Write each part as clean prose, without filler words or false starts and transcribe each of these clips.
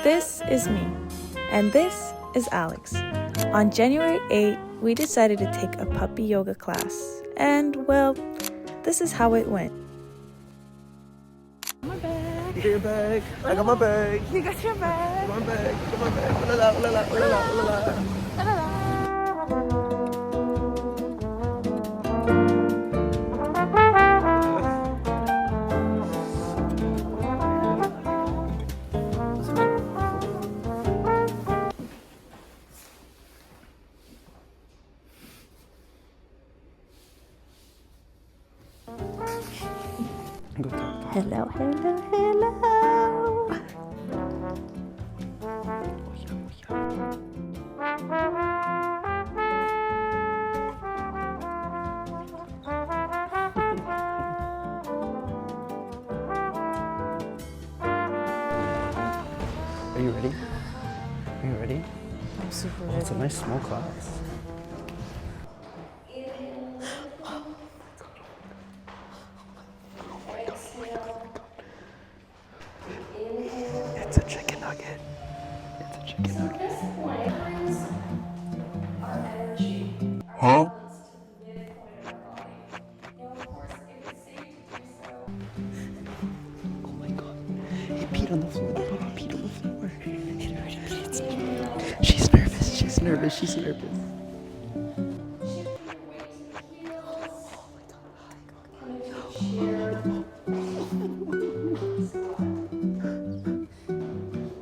This is me, and this is Alex. On January 8, we decided to take a puppy yoga class, and well, this is how it went. My bag. You got your bag. I got my bag. You got your bag. My bag. Got my bag. La la la la la la la. Hello, hello, hello. Are you ready? Are you ready? I'm super Oh, it's a nice small class. It's a chicken nugget. It's a chicken nugget. At this point, our energy, Huh? balance to the midpoint of our body. Now, of course, if it's safe to do so, Oh my god. He peed on the floor. Papa peed on the floor. He already peed. She's nervous. She's nervous. She's nervous. shift your weight to the heels. Kind of share. Squat.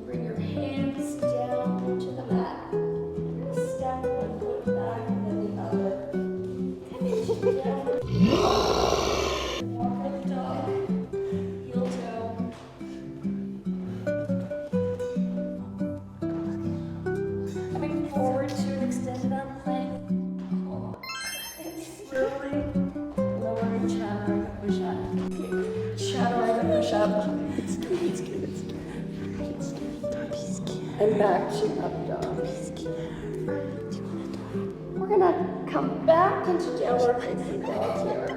Bring your hands down to the mat. Step one foot back and then the other. Down. Walk like a dog. Heel toe. Coming forward to an extended arm plank. Slowly lowering chaturanga push up. Chaturanga push up. It's good. It's good. It's good. It's good. And back to up dog. We're gonna come back into downward facing dog here.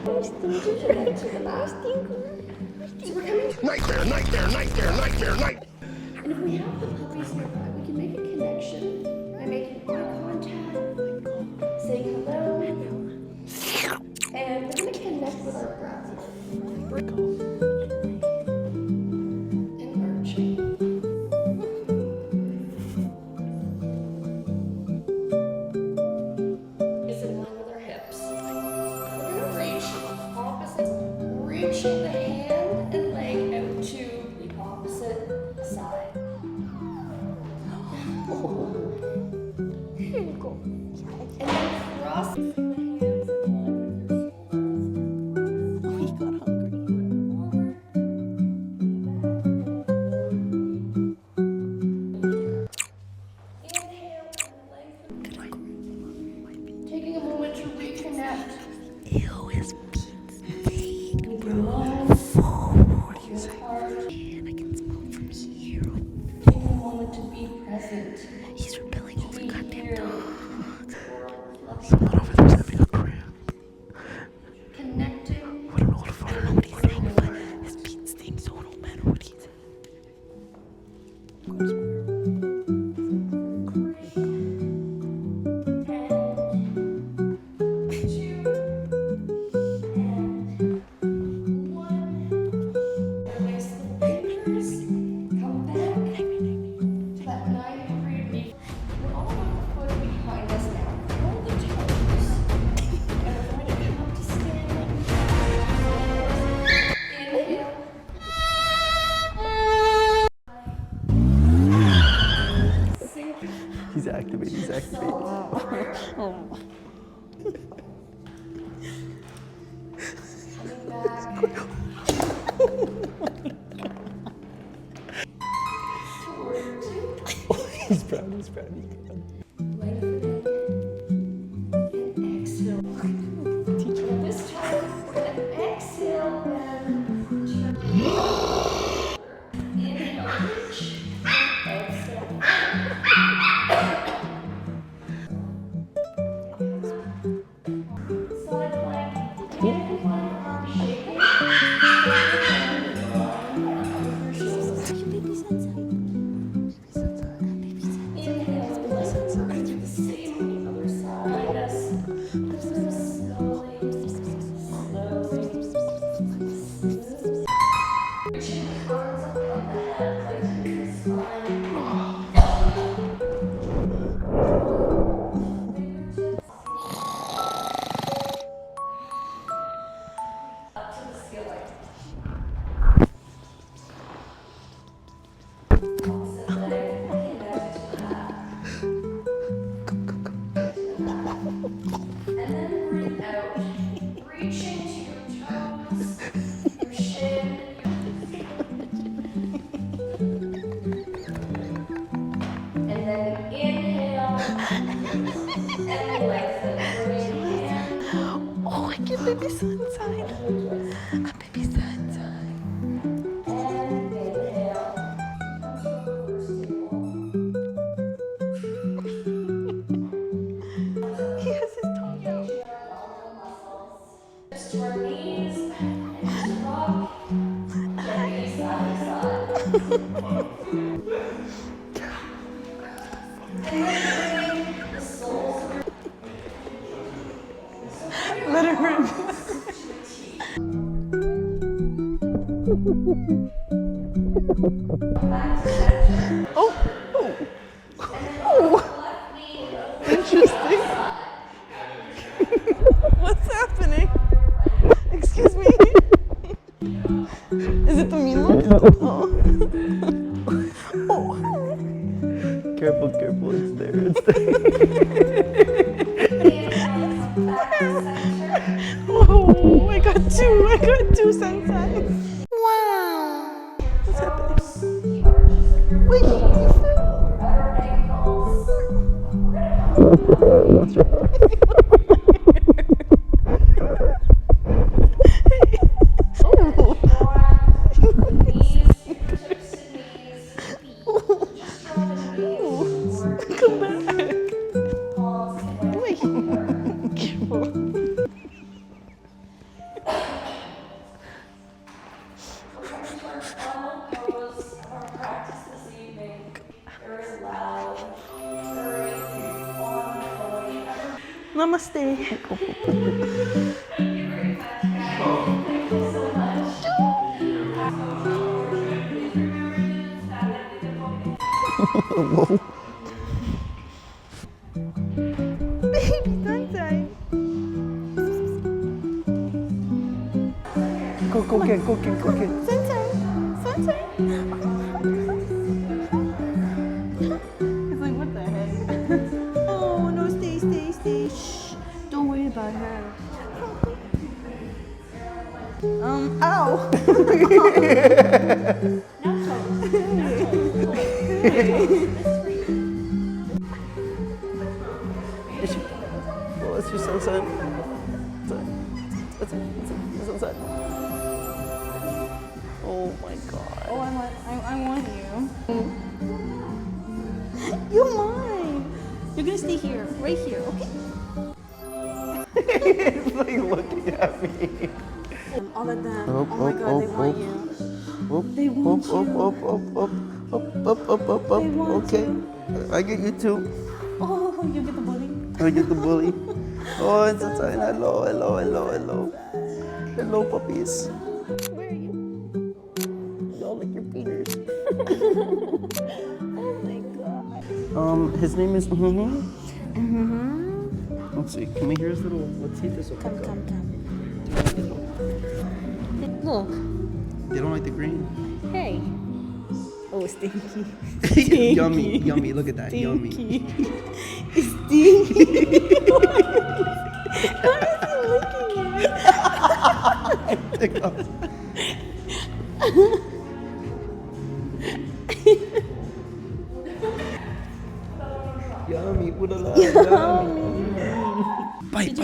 Connect to the mat. So we're coming. Nightmare, nightmare, nightmare, nightmare, nightmare. And if we have the puppies nearby, we can make a connection by making eye contact, saying hello, and we're gonna connect with our breath. And arching. Is in line with our hips. We're gonna reach opposite, reaching the hand and leg out to the opposite side. Here you go. And then cross the hands in line with your shoulders. Oh, he got hungry. Inhale and lengthen. Taking a moment to reconnect. Ew, his feet's big, bro. What do you say? I can smell from here. Taking a moment to be present. He's rebelling over Be goddamn here. dogs. Someone over there's having a cramp. Connecting. I don't know what to I don't know what he's saying, but his feet stink, so it don't matter what he says. He's activated. He's activated. Oh. He's proud. He's proud. He's proud. This time, we're gonna exhale and turn. Inhale, reach. Exhale. Side plank. Hand plank, arm shaking. sunshine. A baby sunshine. And inhale. He has his tongue out. Just to our knees and just rock gently side to side. And we're bring the soles of your Let her rip. back to center. Oh. Left knee over Interesting. What's happening? Excuse me. Is it the mean one? Oh. Careful, careful. It's there. It's there. back to center. Oh, I got two senses. Wow. What's happening? The arches of your Wait. at our ankles. Knees, fingertips to knees, feet. Just draw the knees forward. Come back. Palms away. Wait. Careful. Our final pose of our practice this evening. Very loud, very ongoing. Namaste. Whoa. Baby sunshine. Go get. Sunshine. Sunshine. He's like, what the heck? Oh, no, stay. Shh. Don't worry about her. Ow. What's your sunset? What's sunset? Oh my god. Oh, I want you. You're mine. You're gonna stay here, right here, okay? It's like looking at me. All of them. Up, Oh my up, God, they up, want up. you. Up, They want up, you. up. They want Okay. I get you too. Oh, you get the bully. I get the bully. Oh, it's a sign. Hello. Hello, puppies. Where are you? Y'all lick your fingers. Oh my God. His name is. Let's see. Can we hear his little? Let's see if this will pick up. Come. Look. They don't like the green. Hey. Oh, stinky. Yummy. Look at that. Yummy. Stinky. It's stinky. What is he looking at? Yummy. Yummy. Bite.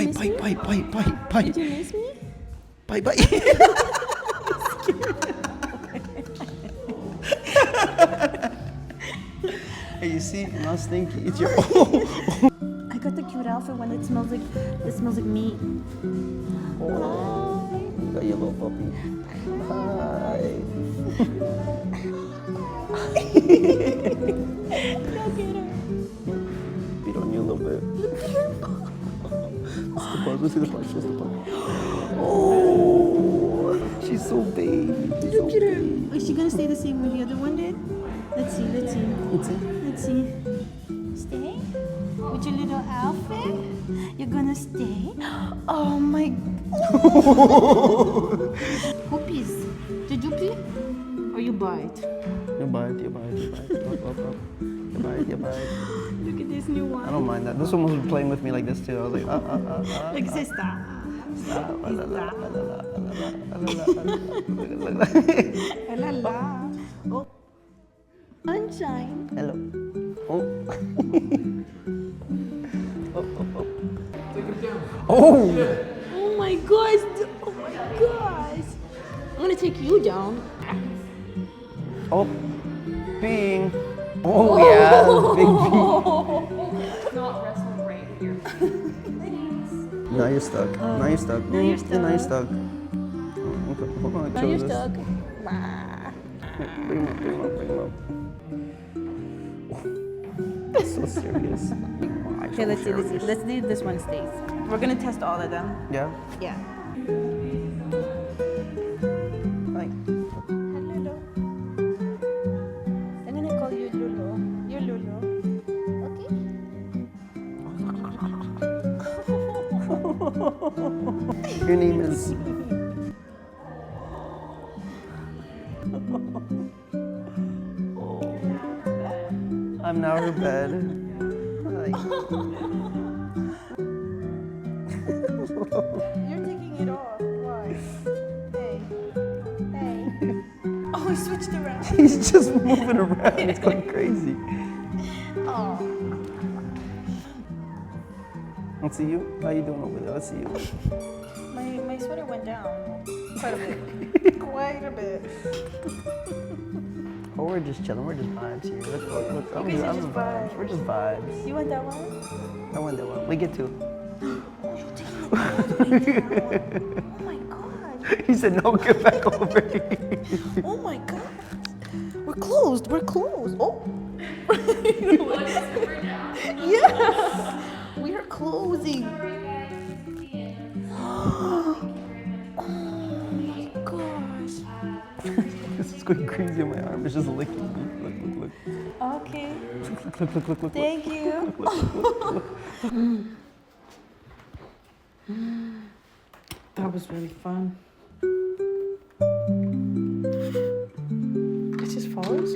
Did you miss me? Bite. Hey, you see, not stinky. It's your. I got the cute outfit one that smells like meat. Oh, you got your little puppy. Hi. Look at her. Beat on you a little bit. Let's see the part. Oh, she's so baby. Look at her. Is she gonna stay the same way the other one did? Let's see. Let's see. Stay? With your little outfit? You're gonna stay? Oh my. Puppies. Did you pee? Or you bite? You bite. Up. You bite. Look at this new one. I don't mind that. This one was playing with me like this too. I was like, Like sister. La la. Oh. Sunshine. Hello. Oh. Oh. Oh my gosh. gonna take you down. Oh, peeing. Oh yeah, big pee. Not wrestle right here. Now you're stuck. Now you're stuck. Now you're stuck. Now you're stuck. Okay, hold on, Now chill you're this. stuck. Bring him up, bring him up, bring him up. Oh, so serious. Why Okay, so let's do serious? this. Let's do this one stays. We're gonna test all of them. Yeah? Yeah. Like, Lulu. I'm gonna call you Lulu. You're Lulu. Okay? your name is... I'm now her bed. Like, You're taking it off. Why? Hey. Hey. Oh, we switched around. he's just moving around. It's going crazy. Oh. Let's see you. How you doing over there? Let's see you. My sweater went down. Quite a bit. Quite a bit. Oh, we're just chilling. We're just vibes here. Look, I'm Okay, so I'm just vibes. We're just vibes. You want that one? I want that one. We get two. Oh my god. He said, no, get back over here. Oh my god. We're closed. We're closed. Oh. Yes. We are closing. Oh my gosh. This is going crazy on my arm. It's just licking me. Look. Okay. Look. Thank you. That was really fun. It just follows?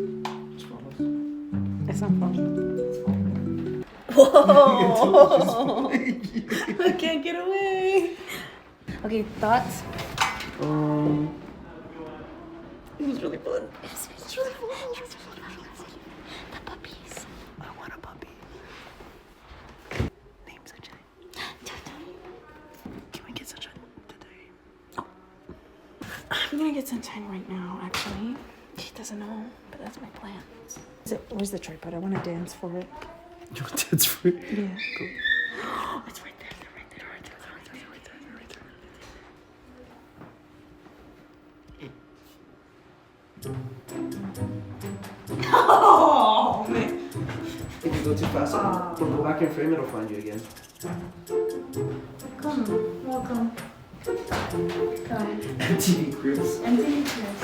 It's not following. Whoa! I can't get away. Okay, thoughts? It was really fun. It's really fun. The puppies. I want a puppy. Name Sunshine. Can we get Sunshine today? I'm gonna get Sunshine right now, actually. She doesn't know, but that's my plan. Where's the tripod? I want to dance for it. You want to dance for it? Yeah. Go. It's right there. Right there. Oh man! If you go too fast, we'll go back in frame, it'll find you again. Come, welcome. Come. MTV Cribs. Empty chairs.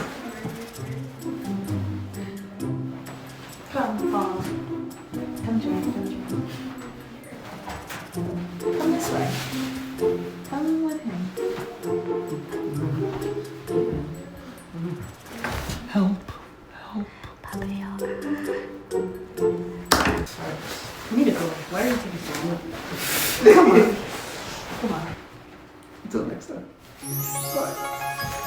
Come, Paul. Come join. Come this way. Come with him. Help. Puppy yoga. I need to go. Why are you taking so long? Come on. Until next time. Bye.